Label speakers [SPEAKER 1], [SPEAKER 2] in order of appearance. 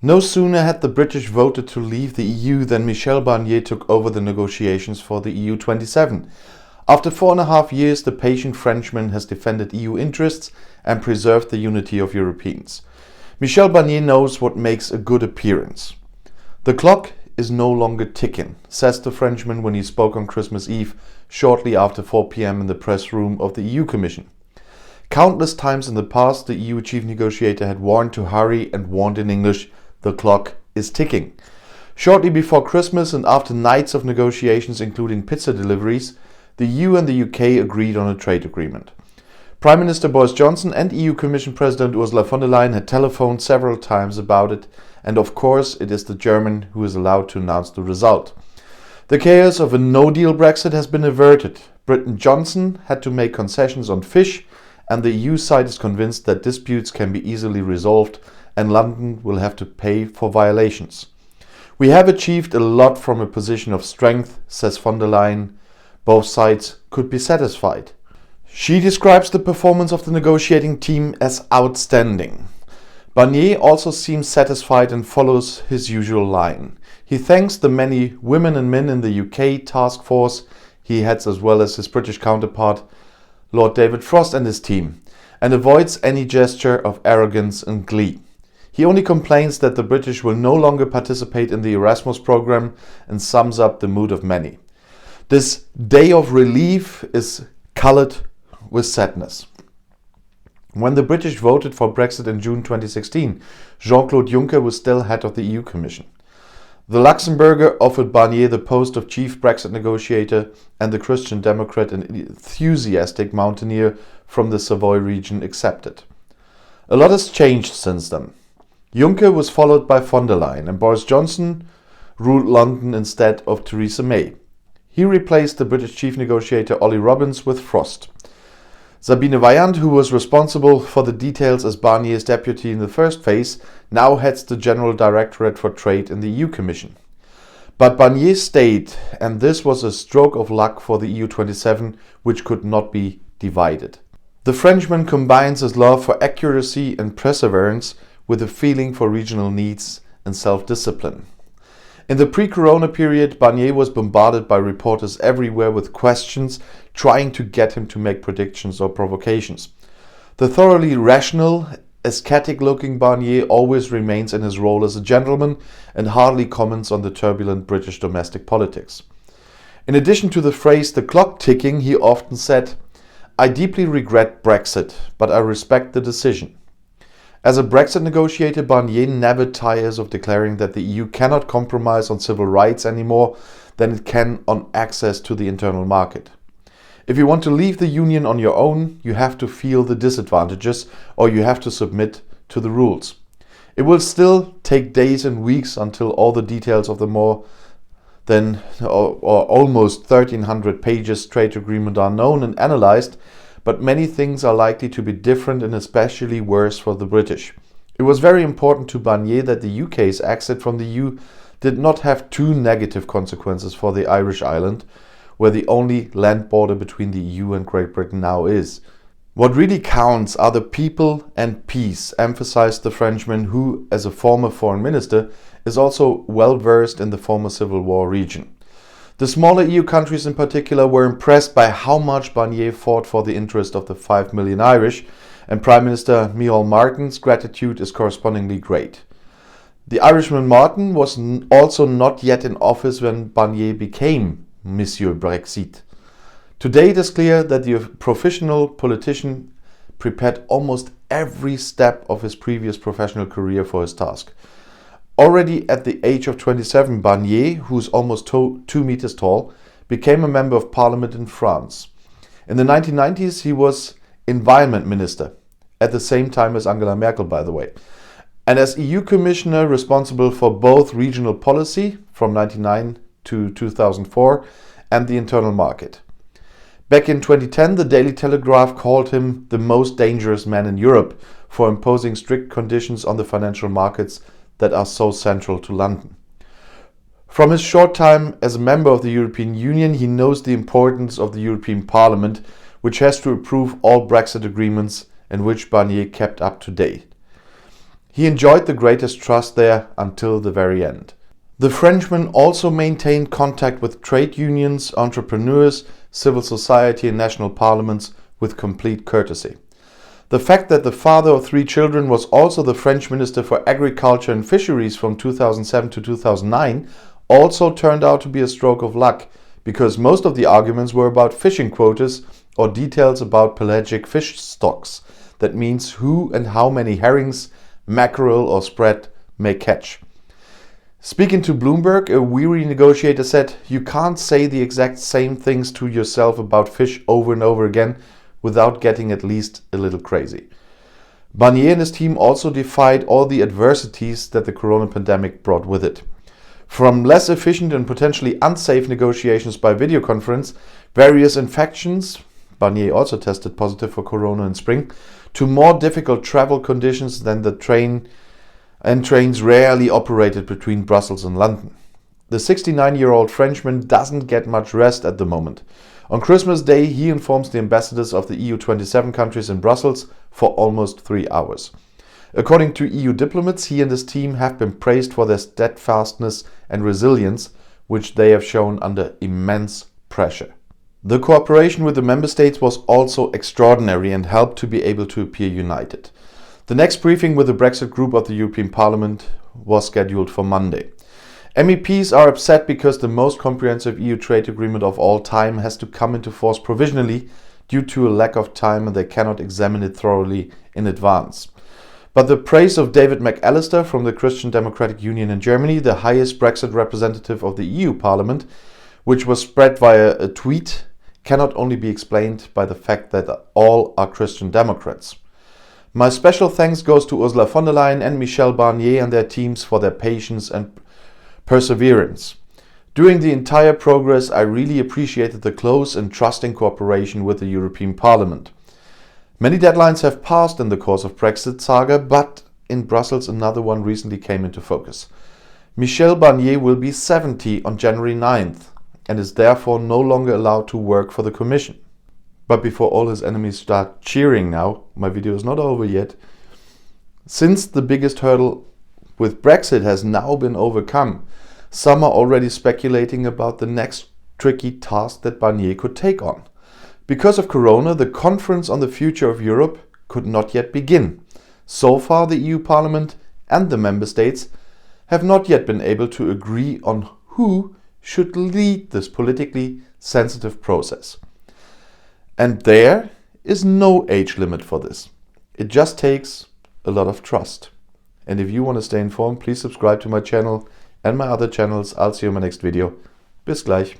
[SPEAKER 1] No sooner had the British voted to leave the EU than Michel Barnier took over the negotiations for the EU 27. After 4.5 years, the patient Frenchman has defended EU interests and preserved the unity of Europeans. Michel Barnier knows what makes a good appearance. The clock is no longer ticking, says the Frenchman when he spoke on Christmas Eve, shortly after 4 p.m. in the press room of the EU Commission. Countless times in the past, the EU chief negotiator had warned to hurry and warned in English, "The clock is ticking." Shortly before Christmas and after nights of negotiations including pizza deliveries, the EU and the UK agreed on a trade agreement. Prime Minister Boris Johnson and EU Commission President Ursula von der Leyen had telephoned several times about it, and of course it is the German who is allowed to announce the result. The chaos of a no-deal Brexit has been averted. Britain Johnson had to make concessions on fish, and the EU side is convinced that disputes can be easily resolved and London will have to pay for violations. "We have achieved a lot from a position of strength," says von der Leyen. Both sides could be satisfied. She describes the performance of the negotiating team as outstanding. Barnier also seems satisfied and follows his usual line. He thanks the many women and men in the UK task force he heads, as well as his British counterpart, Lord David Frost, and his team, and avoids any gesture of arrogance and glee. He only complains that the British will no longer participate in the Erasmus program and sums up the mood of many. This day of relief is colored with sadness. When the British voted for Brexit in June 2016, Jean-Claude Juncker was still head of the EU Commission. The Luxembourger offered Barnier the post of chief Brexit negotiator, and the Christian Democrat and enthusiastic mountaineer from the Savoy region accepted. A lot has changed since then. Juncker was followed by von der Leyen, and Boris Johnson ruled London instead of Theresa May. He replaced the British chief negotiator Ollie Robbins with Frost. Sabine Weyand, who was responsible for the details as Barnier's deputy in the first phase, now heads the General Directorate for Trade in the EU Commission. But Barnier stayed, and this was a stroke of luck for the EU 27, which could not be divided. The Frenchman combines his love for accuracy and perseverance with a feeling for regional needs and self-discipline. In the pre-corona period, Barnier was bombarded by reporters everywhere with questions, trying to get him to make predictions or provocations. The thoroughly rational, ascetic-looking Barnier always remains in his role as a gentleman and hardly comments on the turbulent British domestic politics. In addition to the phrase "the clock ticking," he often said, "I deeply regret Brexit, but I respect the decision." As a Brexit negotiator, Barnier never tires of declaring that the EU cannot compromise on civil rights any more than it can on access to the internal market. If you want to leave the Union on your own, you have to feel the disadvantages, or you have to submit to the rules. It will still take days and weeks until all the details of the more than or almost 1,300 pages trade agreement are known and analyzed, but many things are likely to be different and especially worse for the British. It was very important to Barnier that the UK's exit from the EU did not have too negative consequences for the Irish island, where the only land border between the EU and Great Britain now is. What really counts are the people and peace, emphasized the Frenchman, who, as a former foreign minister, is also well versed in the former Civil War region. The smaller EU countries in particular were impressed by how much Barnier fought for the interest of the 5 million Irish, and Prime Minister Micheál Martin's gratitude is correspondingly great. The Irishman Martin was also not yet in office when Barnier became Monsieur Brexit. Today it is clear that the professional politician prepared almost every step of his previous professional career for his task. Already at the age of 27, Barnier, who is almost 2 meters tall, became a member of parliament in France. In the 1990s, he was environment minister, at the same time as Angela Merkel, by the way, and as EU commissioner responsible for both regional policy from 1999 to 2004 and the internal market. Back in 2010, the Daily Telegraph called him the most dangerous man in Europe for imposing strict conditions on the financial markets that are so central to London. From his short time as a member of the European Union, he knows the importance of the European Parliament, which has to approve all Brexit agreements and which Barnier kept up to date. He enjoyed the greatest trust there until the very end. The Frenchman also maintained contact with trade unions, entrepreneurs, civil society and national parliaments with complete courtesy. The fact that the father of 3 children was also the French Minister for Agriculture and Fisheries from 2007 to 2009 also turned out to be a stroke of luck, because most of the arguments were about fishing quotas or details about pelagic fish stocks. That means who and how many herrings, mackerel or spread may catch. Speaking to Bloomberg, a weary negotiator said, "You can't say the exact same things to yourself about fish over and over again without getting at least a little crazy." Barnier and his team also defied all the adversities that the corona pandemic brought with it. From less efficient and potentially unsafe negotiations by video conference, various infections, Barnier also tested positive for corona in spring, to more difficult travel conditions than the trains rarely operated between Brussels and London. The 69-year-old Frenchman doesn't get much rest at the moment. On Christmas Day, he informs the ambassadors of the EU 27 countries in Brussels for almost 3 hours. According to EU diplomats, he and his team have been praised for their steadfastness and resilience, which they have shown under immense pressure. The cooperation with the member states was also extraordinary and helped to be able to appear united. The next briefing with the Brexit group of the European Parliament was scheduled for Monday. MEPs are upset because the most comprehensive EU trade agreement of all time has to come into force provisionally due to a lack of time and they cannot examine it thoroughly in advance. But the praise of David McAllister from the Christian Democratic Union in Germany, the highest Brexit representative of the EU Parliament, which was spread via a tweet, cannot only be explained by the fact that all are Christian Democrats. My special thanks goes to Ursula von der Leyen and Michel Barnier and their teams for their patience and perseverance. During the entire progress, I really appreciated the close and trusting cooperation with the European Parliament. Many deadlines have passed in the course of Brexit saga, but in Brussels another one recently came into focus. Michel Barnier will be 70 on January 9th and is therefore no longer allowed to work for the Commission. But before all his enemies start cheering now, my video is not over yet. Since the biggest hurdle with Brexit has now been overcome, some are already speculating about the next tricky task that Barnier could take on. Because of Corona, the conference on the future of Europe could not yet begin. So far, the EU Parliament and the member states have not yet been able to agree on who should lead this politically sensitive process. And there is no age limit for this. It just takes a lot of trust. And if you want to stay informed, please subscribe to my channel and my other channels. I'll see you in my next video. Bis gleich.